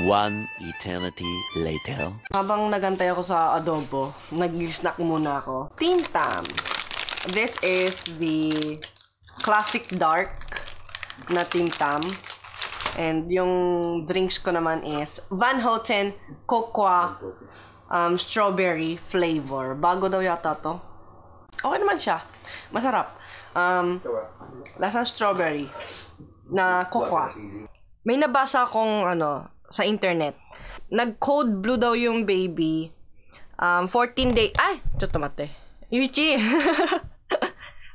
One eternity later. Habang nagantay ako sa adobo, nag-snack muna ako. Tim Tam. This is the classic dark na Tim Tam. And yung drinks ko naman is Van Houten Cocoa strawberry flavor. Bago daw yata to. Okay naman siya. Masarap. Lasang strawberry na cocoa. May nabasa akong sa internet. Nag-code blue daw yung baby. 14 day... Ay! Chotomate. Yuichi!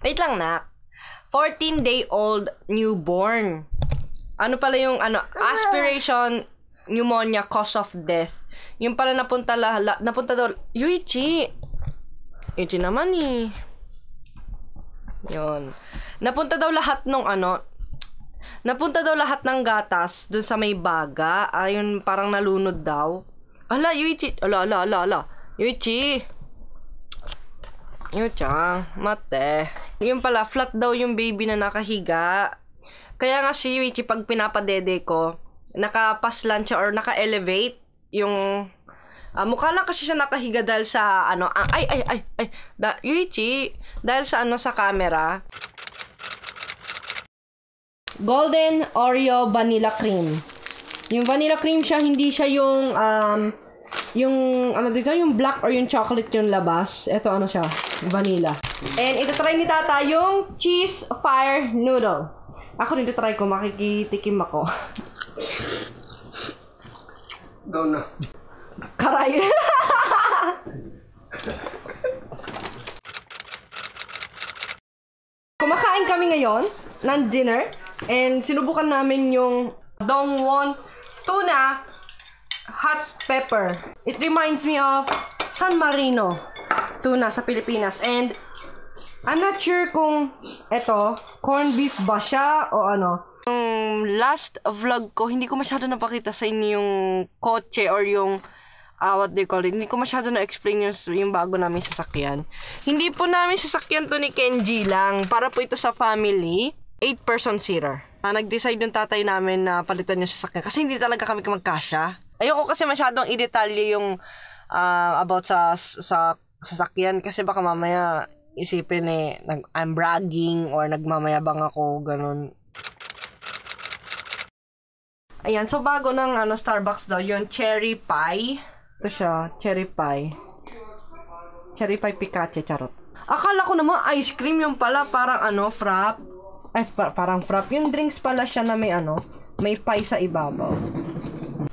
Wait lang na. 14-day-old newborn. Ano pala yung aspiration, pneumonia, cause of death. Yung pala napunta daw... Yuichi! Yuichi naman eh. Yun. Napunta daw lahat ng gatas dun sa may baga. Ayun, parang nalunod daw. Ala, Yuichi. Ala. Yuichi. Yuichang, mate. Yung pala, flat daw yung baby na nakahiga. Kaya nga si Yuichi, pag pinapadede ko, nakapaslan siya or naka-elevate yung... mukha lang kasi siya nakahiga dahil sa Yuichi, dahil sa sa camera. Golden Oreo Vanilla Cream. Yung vanilla cream siya, hindi siya yung yung black or yung chocolate yung labas. Ito siya, vanilla. And ito try ni Tata yung cheese fire noodle. Ako dito try ko, makikitikim ako. Daw na. Karay. Kumakain kami ngayon ng dinner. And sinubukan namin yung Dongwon tuna hot pepper. It reminds me of San Marino tuna sa Pilipinas. And I'm not sure kung ito, corned beef ba siya o ano. Yung last vlog ko, hindi ko masyado napakita sa inyo yung kotse or yung what do you call it? Hindi ko masyado na-explain yung bago namin sasakyan. Hindi po namin sasakyan to ni Kenji lang. Para po ito sa family. 8-person seater. Nag-decide yung tatay namin na palitan yung sasakyan. Kasi hindi talaga kami magkasya. Ayoko kasi masyadong i-detalye yung about sa sasakyan. Kasi baka mamaya isipin I'm bragging or nagmamayabang ako, ganun. Ayan, so bago ng Starbucks daw, yung cherry pie. Ito siya, cherry pie. Cherry pie picache, charot. Akala ko naman ice cream yung pala, parang frap. Ay, parang frap. Yung drinks pala siya na may pie sa ibabaw.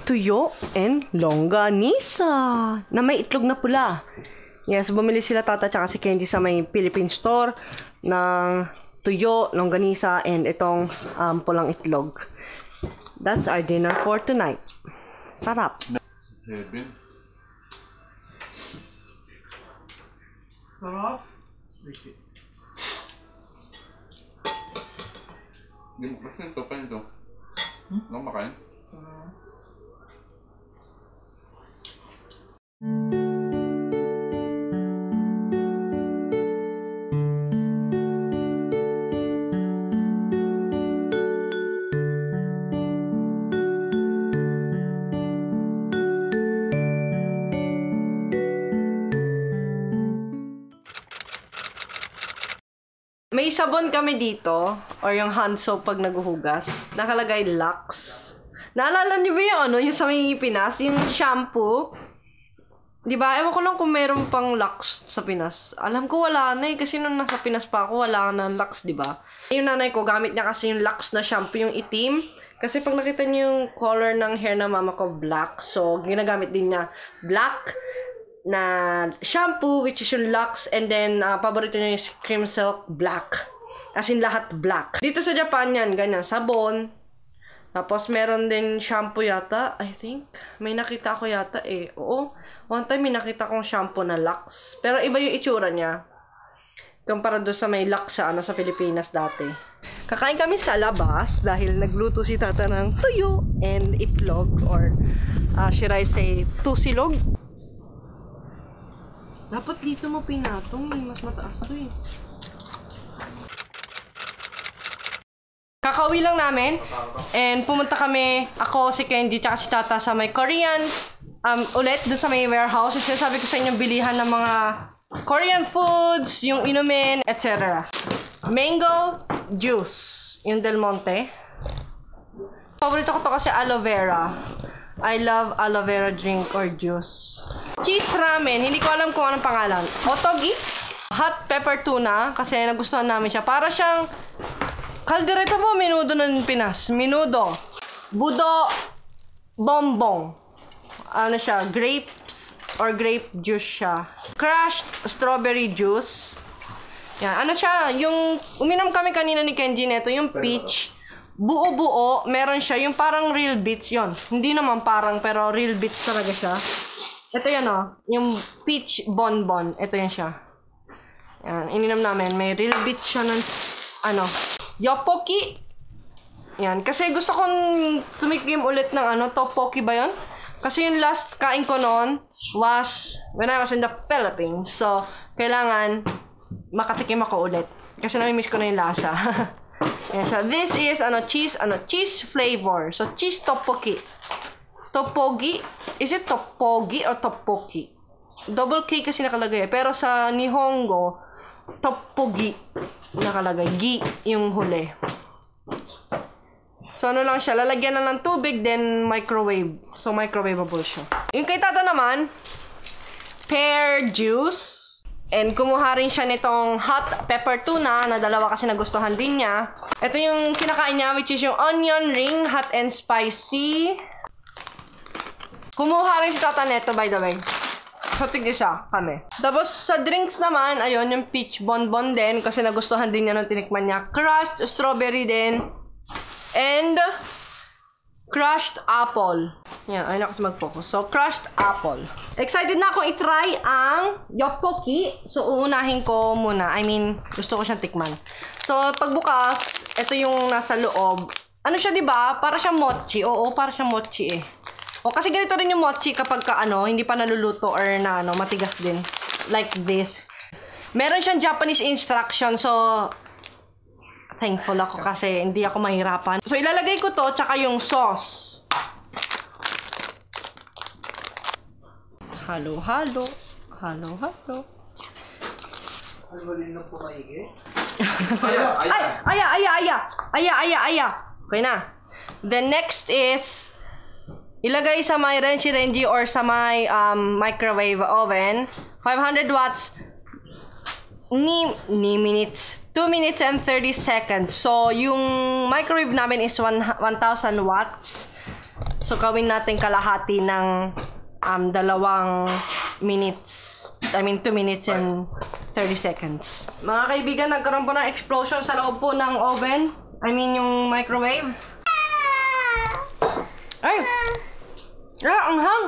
Tuyo and longganisa. Na may itlog na pula. Yes, bumili sila Tata tsaka si Kenji sa may Philippine store ng tuyo, longganisa, and itong pulang itlog. That's our dinner for tonight. Sarap. Heaven. Sarap? Hindi mo kasi ito, paano ito? Ano makain? May sabon kami dito, or yung hand soap pag naguhugas. Nakalagay Lux. Naalala niyo ba yung yung sa may Pinas? Yung shampoo. Diba? Ewan ko lang kung meron pang Lux sa Pinas. Alam ko wala na kasi nung nasa Pinas pa ako, wala na Lux, diba? Yung nanay ko, gamit niya kasi yung Lux na shampoo, yung itim. Kasi pag nakita niyo yung color ng hair na mama ko, black. So, ginagamit din niya black na shampoo, which is yung Lux, and then paborito niya yung Cream Silk Black. As in, lahat black. Dito sa Japan yan, ganyan, sabon. Tapos, meron din shampoo yata, I think. May nakita ko yata Oo. One time, may nakita kong shampoo na Lux. Pero iba yung itsura niya. Kumpara doon sa may Lux sa Pilipinas dati. Kakain kami sa labas dahil nagluto si Tata ng tuyo and itlog, or should I say, tusilog. Dapat dito mo pinatong mas mataas to kakauwi lang namin. And pumunta kami, ako, si Kenji, tsaka si Tata sa may Korean ulit, dun sa may warehouse. Yung sinasabi ko sa inyo, bilihan ng mga Korean foods, yung inumin, etc. Mango juice, yung Del Monte. Paborito ko to kasi aloe vera. I love aloe vera drink or juice. Cheese ramen, hindi ko alam kung anong pangalan. Otogi? Hot pepper tuna, kasi nagustuhan namin siya. Para siyang kaldereta po, menudo ng Pinas. Menudo. Budo bonbon. Ano siya? Grapes or grape juice siya. Crushed strawberry juice. Yan. Ano siya? Yung uminom kami kanina ni Kenji neto, yung peach. Buo-buo. Meron siya. Yung parang real bits yon. Hindi naman parang, pero real bits talaga siya. Ito yan o. Yung peach bonbon. Ito yan siya. Yan. Ininom namin. May real bits siya ng ano. Yopoki. Yan. Kasi gusto kong tumikim ulit ng ano. Tteokbokki ba yun? Kasi yung last kain ko noon was when I was in the Philippines. So, kailangan makatikim ako ulit. Kasi nami-miss ko na yung lasa. Yan. So, this is cheese flavor. So, cheese tteokbokki. Tteokbokki. Is it tteokbokki or tteokbokki? Double K kasi nakalagay. Pero sa Nihongo, tteokbokki nakalagay. Gi yung huli. So, ano lang siya. Lalagyan na lang tubig, then microwave. So, microwavable siya. Yung kay Tata naman, pear juice. And kumuha rin siya nitong hot pepper tuna na dalawa kasi nagustuhan din niya. Ito yung kinakain niya, which is yung onion ring, hot and spicy. Kumuha rin si Tata neto, by the way. So, tig-isa kami. Tapos, sa drinks naman, ayun, yung peach bonbon din. Kasi nagustuhan din niya nung tinikman niya. Crushed strawberry din. And crushed apple. Yan, ayun ako kasi mag-focus. So, crushed apple. Excited na akong itry ang Yoppoki. So, uunahin ko muna. I mean, gusto ko siyang tikman. So, pagbukas, ito yung nasa loob. Ano siya, diba? Para siyang mochi. Oo, para siyang mochi eh. O, kasi ganito rin yung mochi kapag ka, hindi pa naluluto or na, matigas din. Like this. Meron siyang Japanese instruction. So, thankful ako kasi hindi ako mahirapan. So, ilalagay ko to, tsaka yung sauce. Halo, halo. Halo, halo. Alwalin na po kaigi. Aya. Okay na. The next is, ilagay sa may Renji or sa may microwave oven. 500 watts. Ni minutes. 2 minutes and 30 seconds. So, yung microwave namin is 1,000 watts. So, gawin natin kalahati ng 2 minutes. I mean, 2 minutes and 30 seconds. Mga kaibigan, nagkaroon po ng explosion sa loob po ng oven. I mean, yung microwave. Ay! Ang hang!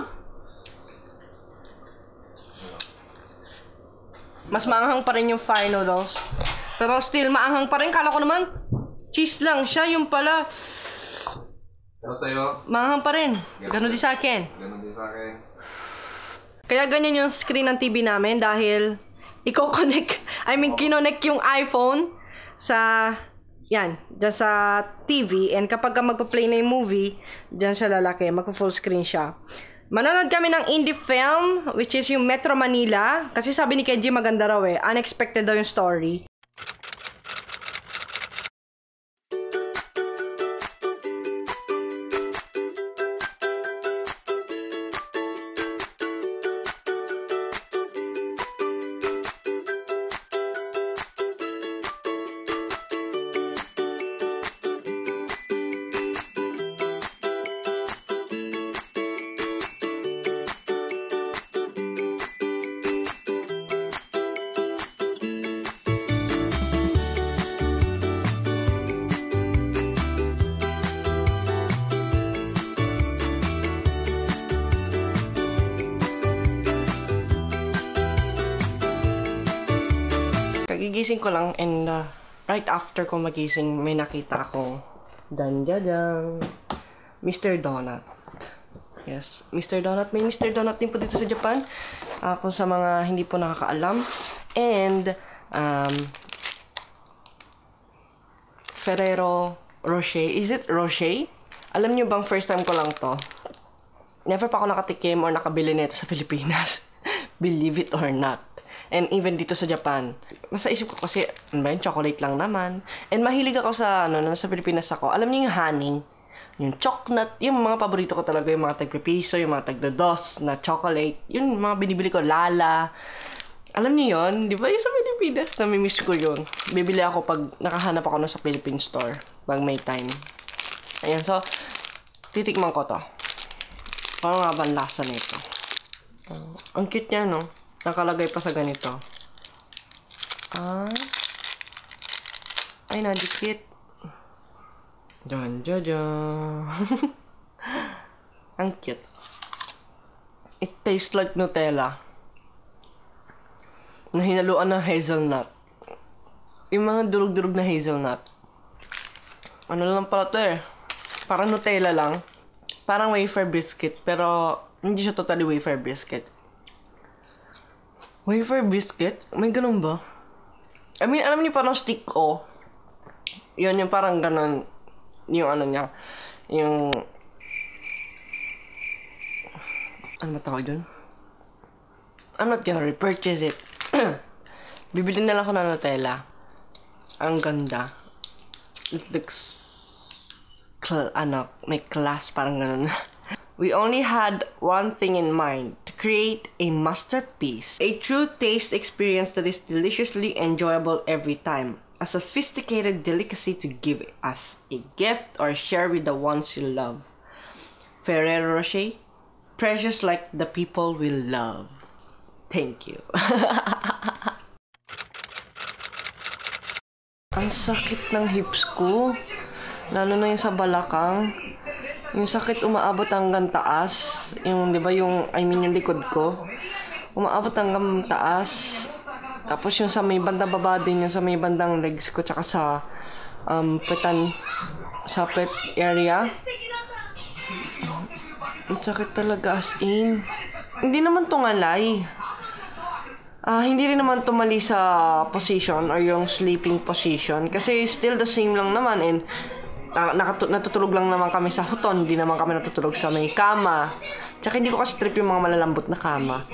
Mas maanghang pa rin yung fire noodles. Pero still, maanghang pa rin. Kala ko naman, cheese lang siya. Yung pala, Pero sa'yo, maanghang pa rin. Ganon din sa akin. ganun din sa akin. Kaya ganyan yung screen ng TV namin dahil kinonect yung iPhone sa, dyan sa TV. And kapag magpa-play na yung movie, dyan sa lalaki, magpa-full screen siya. Manonood kami ng indie film, which is yung Metro Manila. Kasi sabi ni Kenji maganda raw eh. Unexpected daw yung story. Kagigising ko lang and right after ko magising, may nakita ako. Danjadang. Mr. Donut. Yes, Mr. Donut. May Mr. Donut din po dito sa Japan. Kung sa mga hindi po nakakaalam. And, Ferrero Roche. Is it Roche? Alam niyo bang first time ko lang to? Never pa ako nakatikim or nakabili nito sa Pilipinas. Believe it or not. And even dito sa Japan. Nasa isip ko kasi, ano ba yun? Chocolate lang naman. And mahilig ako sa, sa Pilipinas ako. Alam niyo yung honey? Yung chocolate, yung mga paborito ko talaga, yung mga tagpipiso, yung mga tagdados na chocolate. Yun, mga binibili ko, Lala. Alam niyo yun? Di ba yung sa Pilipinas? Namimiss ko yun. Bibili ako pag nakahanap ako sa Philippine store. Pag may time. Ayan, so, titikman ko to. Paano nga ba ang lasa nito? Ang cute niya, no? Nakalagay pa sa ganito. Ay, nadikit. Dyan. Ang cute. It tastes like Nutella. Na hinaluan ng hazelnut. Yung mga durug-durug na hazelnut. Ano lang pala to eh. Parang Nutella lang. Parang wafer biscuit. Pero, hindi siya totally wafer biscuit. Wafer biscuit? May ganun ba? I mean, alam niyo parang stick o. Yun, yung parang ganun. Yung ano niya. Yung... Ano matawag dun? I'm not gonna repurchase it. Bibili na lang ako ng Nutella. Ang ganda. It looks... may class, parang ganun. We only had one thing in mind, to create a masterpiece. A true taste experience that is deliciously enjoyable every time. A sophisticated delicacy to give as a gift or share with the ones you love. Ferrero Rocher, precious like the people we love. Thank you. Ang sakit ng hips ko. Lalo na yung sa balakang. Yung sakit umaabot hanggang taas. Yung, di ba, yung likod ko. Umaabot hanggang taas. Tapos yung sa may banda baba din, yung sa may bandang legs ko, tsaka sa pet area. Ang sakit talaga as in. Hindi naman tungalay. Hindi rin naman tumali sa position or yung sleeping position. Kasi still the same lang naman. And natutulog lang naman kami sa huton. Hindi naman kami natutulog sa may kama. Tsaka hindi ko kasi trip yung mga malalambot na kama.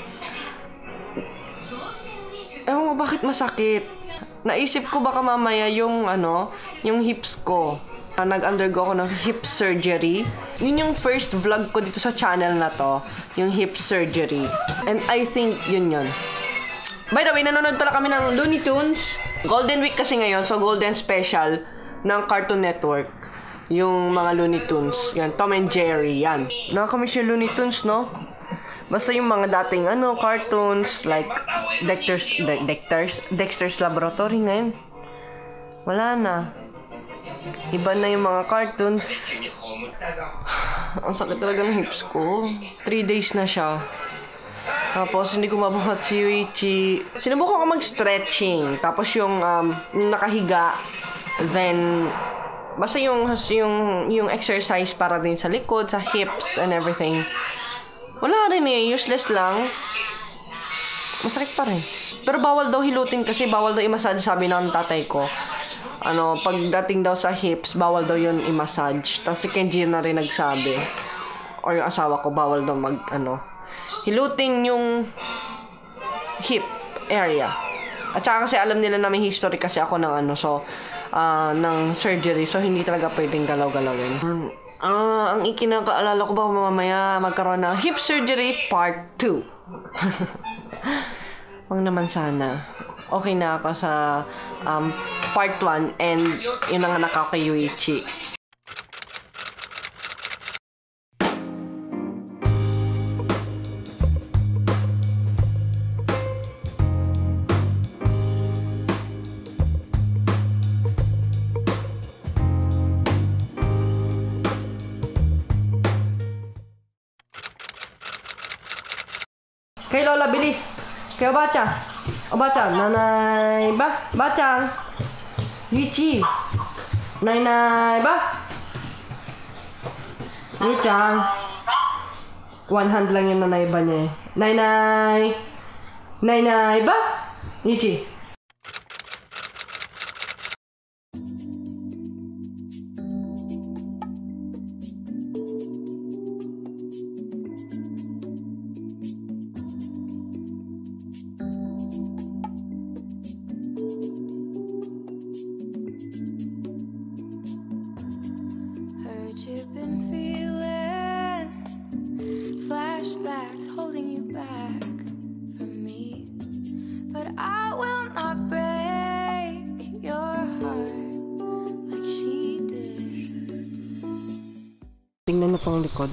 Ewan ko bakit masakit. Naisip ko baka mamaya yung yung hips ko. Nag-undergo ako ng hip surgery. Yun yung first vlog ko dito sa channel na to. Yung hip surgery. And I think yun. By the way, nanonood pala kami ng Looney Tunes. Golden Week kasi ngayon, so Golden Special ng Cartoon Network. Yung mga Looney Tunes. Yan, Tom and Jerry, yan. Nakakamiss yung Looney Tunes, no? Basta yung mga dating, cartoons, like Dexter's Laboratory ngayon. Wala na. Iba na yung mga cartoons. Ang sakit talaga ng hips ko. 3 days na siya. Tapos, hindi ko mabuhat si Yuichi. Sinubukan ko mag-stretching. Tapos, yung nakahiga. Then, basta yung exercise para din sa likod, sa hips, and everything. Wala rin eh. Useless lang. Masakit pa rin. Pero bawal daw hilutin kasi bawal daw i-massage, sabi ng tatay ko. Pagdating daw sa hips, bawal daw yun i-massage. Tapos si Kenji na rin nagsabi. Or yung asawa ko, bawal daw hilutin yung hip area. At saka kasi alam nila na may history kasi ako ng ng surgery. So, hindi talaga pwedeng galaw-galawin. Ang ikinakaalala ko ba mamaya magkaroon ng hip surgery part 2. Wag naman sana. Okay na ako sa part 1 and yun ang anak ako kay Yuichi. Kay Lola, bilis! Kay Obacha! Obacha, nanay ba? Bachang! Yuichi! Nanay ba? Yuichang! One hand lang yung nanay ba niya eh. Nanay! Nanay ba? Yuichi! back's holding you back from me, but I will not break your heart like she did. Tingnan na tong likod.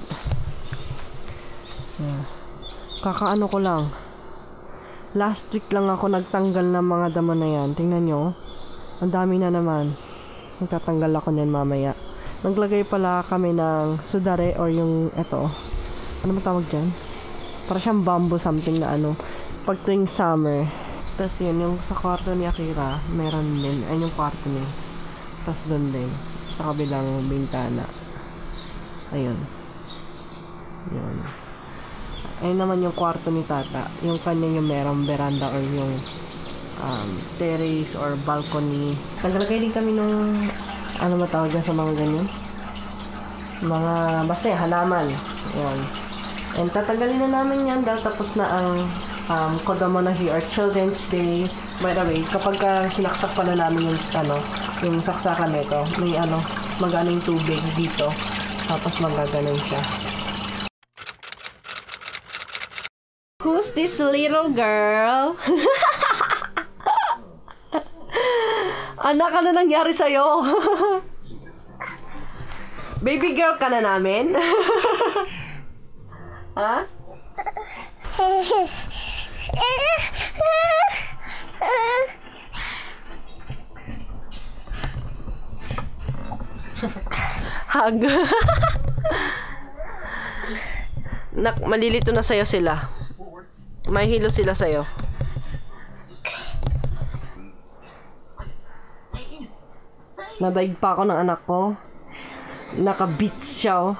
Kakaano ko lang. Last week lang ako nagtanggal ng mga damo na yan. Tingnan nyo. Ang dami na naman. Magtatanggal ako niyan mamaya. Naglagay pala kami ng sudare or yung eto. Ano ba tawag dyan? Para siyang bamboo something na ano. Pag tuwing summer. Tapos yun, yung sa kwarto ni Akira, meron din. Ayun yung kwarto niya. Tapos doon din. Sa kabilang bintana. Ayun. Yun. Ayun naman yung kwarto ni Tata. Yung kanya yung merong veranda or yung terrace or balcony. Naglagay din kami nung ano matawag dyan sa mga ganyan? Mga basta yung halaman. Yan. And tatanggalin na namin yan dahil tapos na ang Kodomo no Hi or Children's Day. By the way, kapag sinaksak pala namin yung yung saksakan nito, may magano yung tubig dito. Tapos magaganon siya. Who's this little girl? Anak, ano nangyari sa'yo? Baby girl ka na namin? Ha? Hug. Nak, malilito na sa'yo sila. May hilo sila sa'yo. Nadaig pa ako ng anak ko. Naka-beats siya, oh.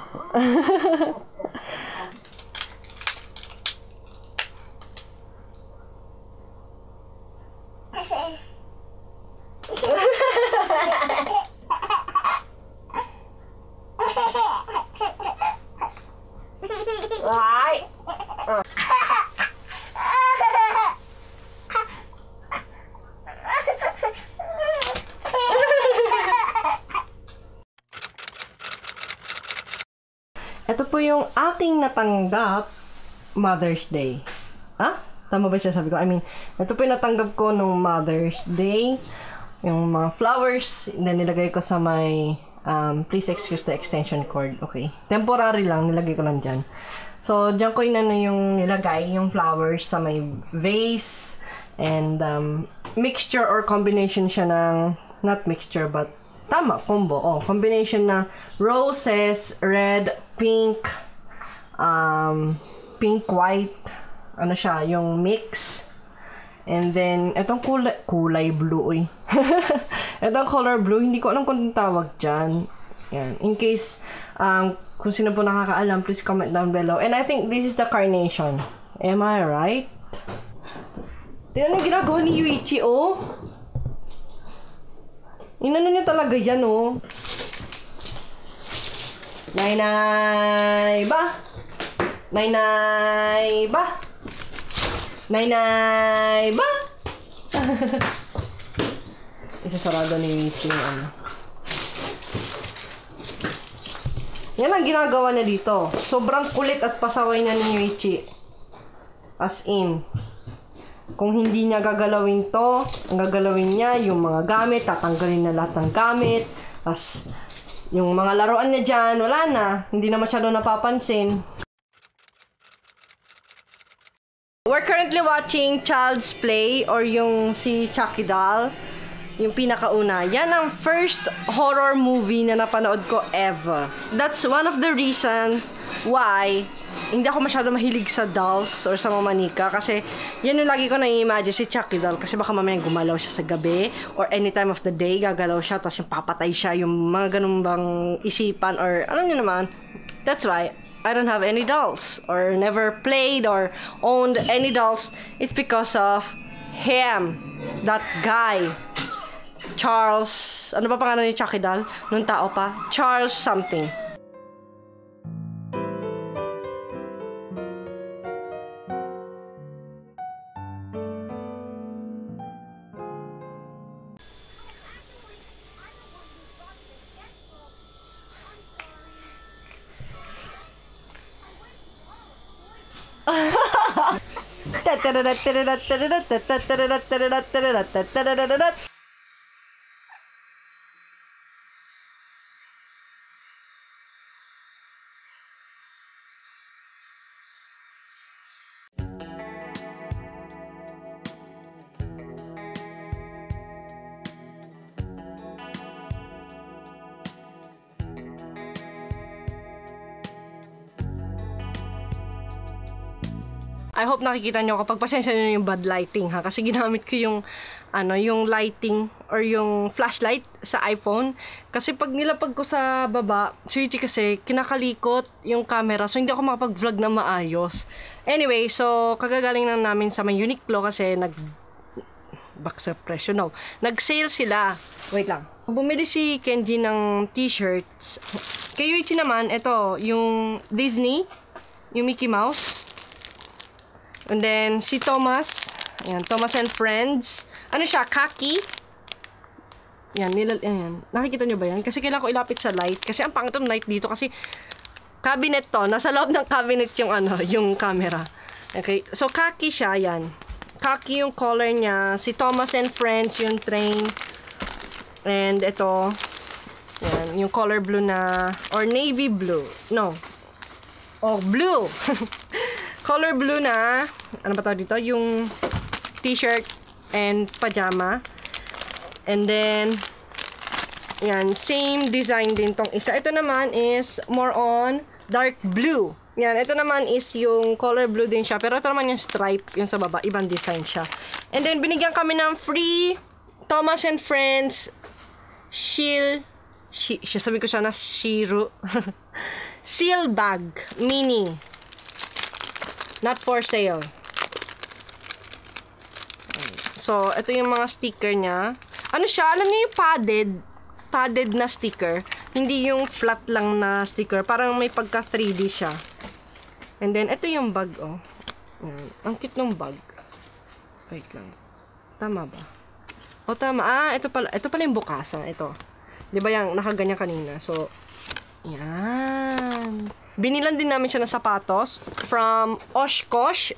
Ay! Ito po yung ating natanggap Mother's Day. Ha? Tama ba siya sabi ko? I mean, ito po yung natanggap ko nung Mother's Day. Yung mga flowers na nilagay ko sa may please excuse the extension cord. Okay. Temporary lang, nilagay ko lang dyan. So, dyan ko yung nilagay, yung flowers sa may vase. And mixture or combination siya ng, not mixture but tama, combo. Oh, combination na roses, red, pink, pink, white. Ano siya, yung mix. And then, itong kulay blue, eh. Itong color blue, hindi ko alam kung tawag dyan. Yan. In case, kung sino po nakakaalam, please comment down below. And I think this is the carnation. Am I right? Tingnan yung ginagawa ni Yuichi, oh. Inano niya talaga yan, oh. Nay-nay ba? Nay-nay ba? Nay-nay ba? Isasarado ni Yuichi yung ano. Yan ang ginagawa niya dito. Sobrang kulit at pasaway niya ni Yuichi. As in. Kung hindi niya gagalawin to, ang gagalawin niya, yung mga gamit, tatanggalin na lahat ng gamit. Tapos, yung mga laruan niya dyan, wala na. Hindi na masyado napapansin. We're currently watching Child's Play or yung si Chucky Doll. Yung pinakauna. Yan ang first horror movie na napanood ko ever. That's one of the reasons why hindi ako masyado mahilig sa dolls or sa mga manika kasi yan yung lagi ko na-imagine si Chucky Doll kasi baka mamaya gumalaw siya sa gabi or any time of the day gagalaw siya tapos yung papatay siya yung mga ganun bang isipan or alam niyo naman. That's why I don't have any dolls or never played or owned any dolls. It's because of him, that guy, Charles, ano ba pangalan ni Chucky Doll? Nung tao pa? Charles something. I hope nakikita nyo kapag pasensya nyo yung bad lighting ha. Kasi ginamit ko yung, yung lighting or yung flashlight sa iPhone. Kasi pag nilapag ko sa baba, switchy kasi kinakalikot yung camera. So hindi ako makapag-vlog na maayos. Anyway, so kagagaling lang namin sa may Uniqlo kasi back sa presyo, no. Nag-sale sila. Wait lang. Bumili si Kenji ng t-shirts. Kay Yuichi naman, ito, yung Disney, yung Mickey Mouse. And then, si Thomas. Ayan, Thomas and Friends. Ano siya? Khaki. Ayan, ayan. Nakikita nyo ba yan? Kasi kailangan ko ilapit sa light. Kasi ang pangit ng light dito. Kasi, cabinet to. Nasa loob ng cabinet yung, yung camera. Okay. So, khaki siya. Ayan. Khaki yung color niya. Si Thomas and Friends, yung train. And ito. Ayan, yung color blue na, or navy blue. No. Oh, blue. Color blue na, ano ba tawag dito? Yung t-shirt and pajama. And then, yan, same design din tong isa. Ito naman is more on dark blue. Yan, ito naman is yung color blue din siya. Pero ito naman yung stripe, yung sa baba. Ibang design siya. And then, binigyan kami ng free Thomas and Friends sabi ko siya na Shiro. Seal bag. Mini. Not for sale. So, ito yung mga sticker niya. Ano siya? Alam niyo yung padded na sticker. Hindi yung flat lang na sticker. Parang may pagka 3D siya. And then, ito yung bag, oh. Ang cute ng bag. Wait lang. Tama ba? O, tama. Ito pala yung bukasan. Ito. Di ba yung nakaganyan kanina? So, yan. Binilan din namin siya ng sapatos from Oshkosh.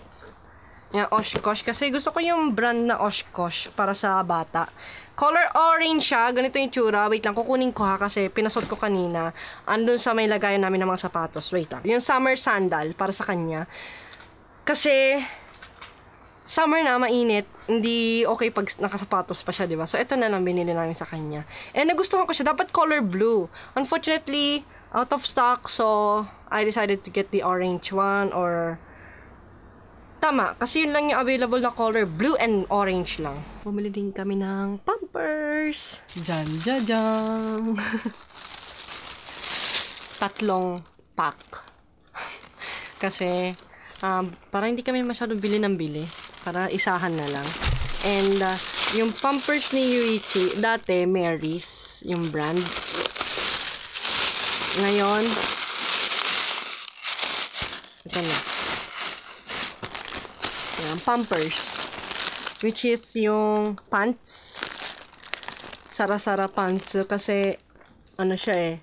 Yan, Oshkosh. Kasi gusto ko yung brand na Oshkosh para sa bata. Color orange siya. Ganito yung tsura. Wait lang, kukunin ko ha kasi pinasot ko kanina. Andun sa may lagayan namin ng mga sapatos. Wait lang. Yung summer sandal para sa kanya. Kasi summer na, mainit. Hindi okay pag nakasapatos pa siya, diba? So, ito na lang binili namin sa kanya. And nagustuhan ko siya. Dapat color blue. Unfortunately, out of stock. So, I decided to get the orange one or tama. Kasi yun lang yung available na color. Blue and orange lang. Bumili din kami ng Pampers. Jan, jan, jan. 3 pack. Kasi, para hindi kami masyadong bili ng bili. Para isahan na lang. And, yung Pampers ni Yuichi, dati, Mary's, yung brand. Ngayon, ito na. Ayan, Pampers. Which is yung pants. Sara-sara pants. Kasi, ano siya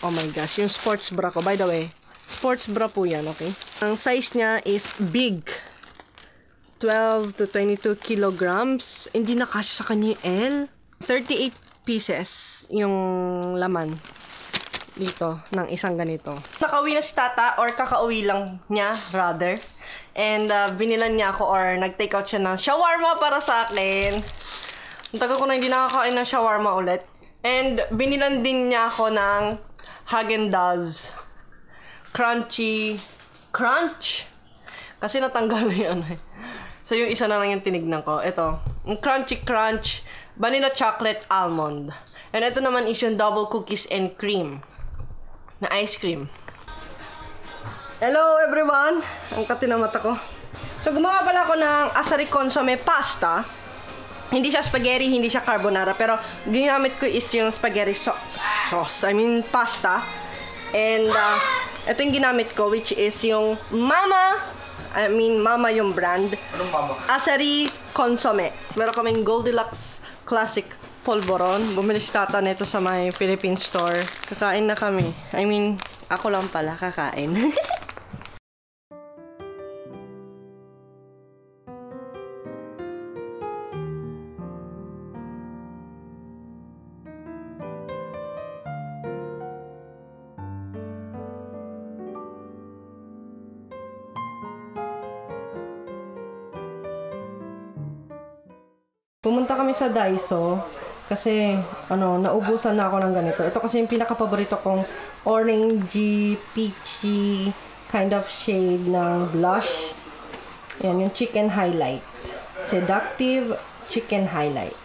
oh my gosh, yung sports bra ko. By the way, sports bra po yan, okay? Ang size niya is big. 12 to 22 kilograms. Hindi na kasya sa kanya yung L. 38 pieces yung laman dito ng isang ganito. Nakauwi na si tata or kakauwi lang niya rather. And binilan niya ako or nag-take out siya ng shawarma para sa akin. Ang tagal ko na hindi nakakain ng shawarma ulit. And binilan din niya ako ng Häagen-Dazs Crunchy Crunch. Kasi natanggal na yun. So yung isa na lang yung tinignan ko. Ito, yung Crunchy Crunch Vanilla Chocolate Almond. And ito naman is yung Double Cookies and Cream na ice cream. Hello everyone! Ang kati na mata ko. So gumawa pala ako ng asari consomme pasta. Hindi siya spaghetti, hindi siya carbonara. Pero ginamit ko is yung spaghetti sauce. I mean pasta. And ito yung ginamit ko which is yung Mama yung brand. Anong Mama? Asari consomme. Meron kaming Goldilocks Classic Polvoron. Bumili si tata nito sa may Philippine store. Kakain na kami. I mean, ako lang pala kakain. Pumunta kami sa Daiso kasi naubusan na ako ng ganito. Ito kasi yung pinaka-paborito kong orangey, peachy kind of shade ng blush. Yan, yung Chicken Highlight. Seductive Chicken Highlight.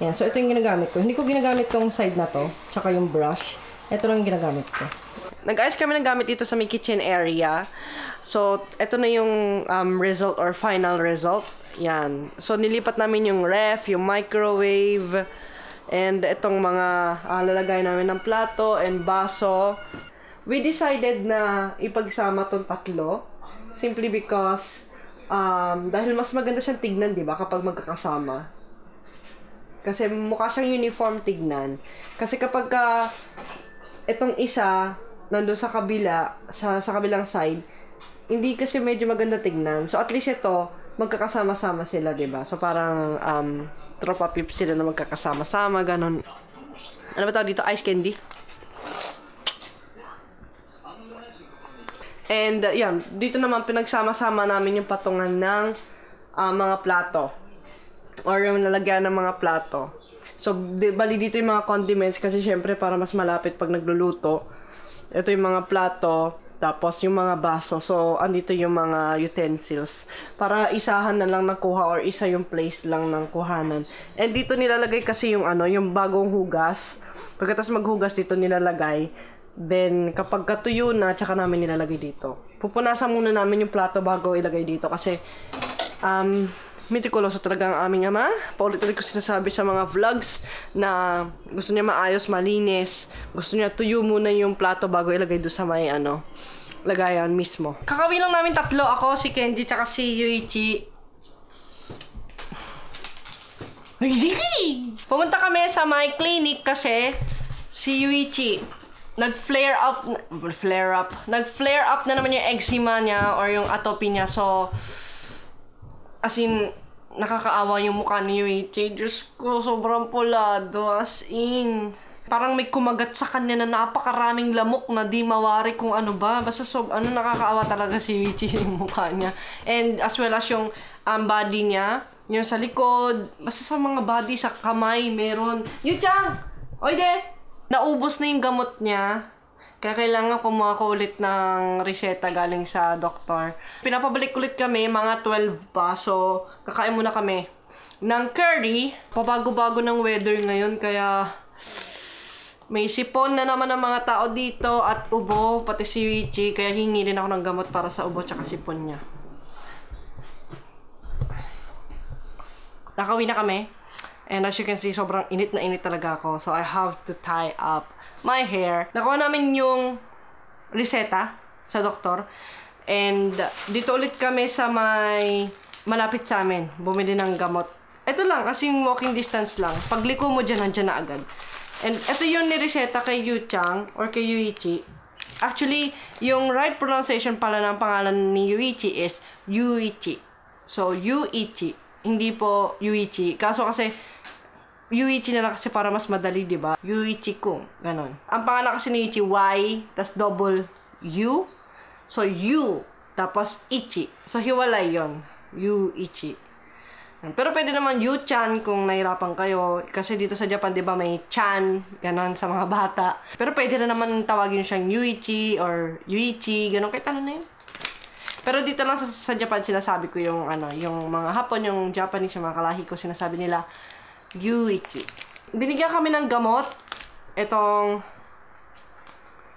Yan, so ito yung ginagamit ko. Hindi ko ginagamit tong side na to, tsaka yung brush. Ito lang yung ginagamit ko. Nag-ayos kami ng gamit dito sa may kitchen area. So, ito na yung result or final result. Yan. So, nilipat namin yung ref, yung microwave, and itong mga lalagay namin ng plato and baso. We decided na ipagsama tong tatlo. Simply because, dahil mas maganda siyang tignan, di ba, kapag magkakasama. Kasi mukha siyang uniform tignan. Kasi kapag itong isa, nandun sa kabila, sa kabilang side, hindi kasi medyo maganda tignan. So, at least ito, magkakasama-sama sila, diba? So, parang, tropa pips sila na magkakasama-sama, ganon. Ano ba tawag dito? Ice candy? And, yan. Dito naman, pinagsama-sama namin yung patungan ng mga plato. Or yung lalagyan ng mga plato. So, bali dito yung mga condiments kasi syempre, para mas malapit pag nagluluto. Ito yung mga plato. Tapos, yung mga baso. So, andito yung mga utensils. Para isahan na lang nakuha or isa yung place lang ng kuhanan. And dito nilalagay kasi yung yung bagong hugas. Pagkatapos maghugas dito nilalagay. Then, kapag katuyo na, tsaka namin nilalagay dito. Pupunasan muna namin yung plato bago ilagay dito. Kasi, mitikuloso talaga ang aming ama. Paulit-ulit ko sinasabi sa mga vlogs na gusto niya maayos, malinis. Gusto niya tuyo muna yung plato bago ilagay doon sa may lagayan mismo. Kakawin lang namin tatlo. Ako, si Kenji, tsaka si Yuichi. Pumunta kami sa my clinic kasi si Yuichi nag-flare up na naman yung eczema niya or yung atopy niya. So, as in, nakakaawa yung mukha ni Yuichi. Diyos ko, sobrang pulado. As in, parang may kumagat sa kanya na napakaraming lamok na di mawari kung ano ba. Basta nakakaawa talaga si Yuichi yung mukha niya. And as well as yung body niya, yung sa likod, basta sa mga body, sa kamay, meron. Yu-chan! Oide! Naubos na yung gamot niya. Kaya kailangan kumuha ko ulit ng reseta galing sa doktor. Pinapabalik ulit kami, mga 12 pa. So, kakain muna kami ng curry. Pabago-bago ng weather ngayon, kaya may sipon na naman ang mga tao dito at ubo, pati si Yuichi. Kaya hingi rin ako ng gamot para sa ubo tsaka sipon niya. Nakauwi na kami. And as you can see, sobrang init na init talaga ako. So, I have to tie up my hair. Nakuha namin yung reseta sa doktor. And dito ulit kami sa may malapit sa amin. Bumili ng gamot. Ito lang, kasi walking distance lang. Pagliko mo dyan, nandyan na agad. And ito yung nireseta kay Yu-chan or kay Yuichi. Actually, yung right pronunciation pala ng pangalan ni Yuichi is Yuichi. So, Yuichi. Hindi po Yuichi. Kaso kasi Yuichi na lang kasi para mas madali, di ba? Yuichi kung. Ganon. Ang pangalan kasi ni Yuichi, Y, tas double U. So, U, tapos Ichi. So, hiwalay yon, Yuichi. Pero pwede naman Yu-chan kung nahirapan kayo. Kasi dito sa Japan, di ba, may chan, ganon sa mga bata. Pero pwede na naman tawagin siyang Yuichi or Yuichi, ganon. Kahit ano na yun. Pero dito lang sa Japan, sinasabi ko yung, yung mga Hapon, yung Japanese, yung mga kalahi ko, sinasabi nila, Yuichi. Binigyan kami ng gamot. Itong,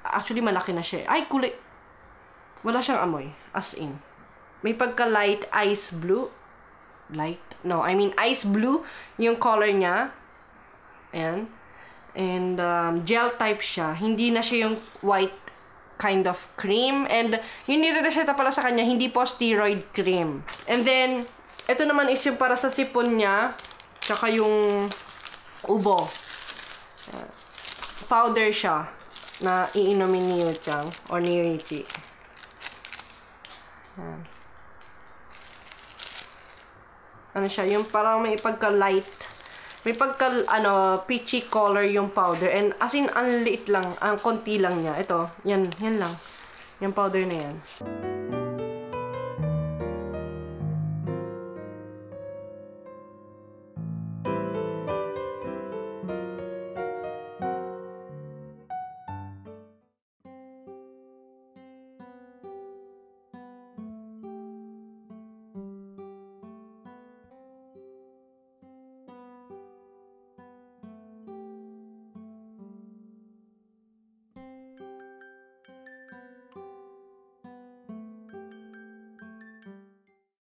actually, malaki na siya. Ay, kulay. Wala siyang amoy. As in. May pagka-light ice blue. Light? No, I mean ice blue yung color niya. Ayan. And, gel type siya. Hindi na siya yung white kind of cream. And, yung nireseta pala sa kanya, hindi po steroid cream. And then, ito naman is yung para sa sipon niya. Tsaka yung ubo. Powder siya na iinumin ni Yu-chan or ni Yuichi. Ano siya? Yung parang may pagka-light. May pagka, peachy color yung powder. And as in, ang liit lang. Ang konti lang niya. Ito, yan lang. Yung powder na yan.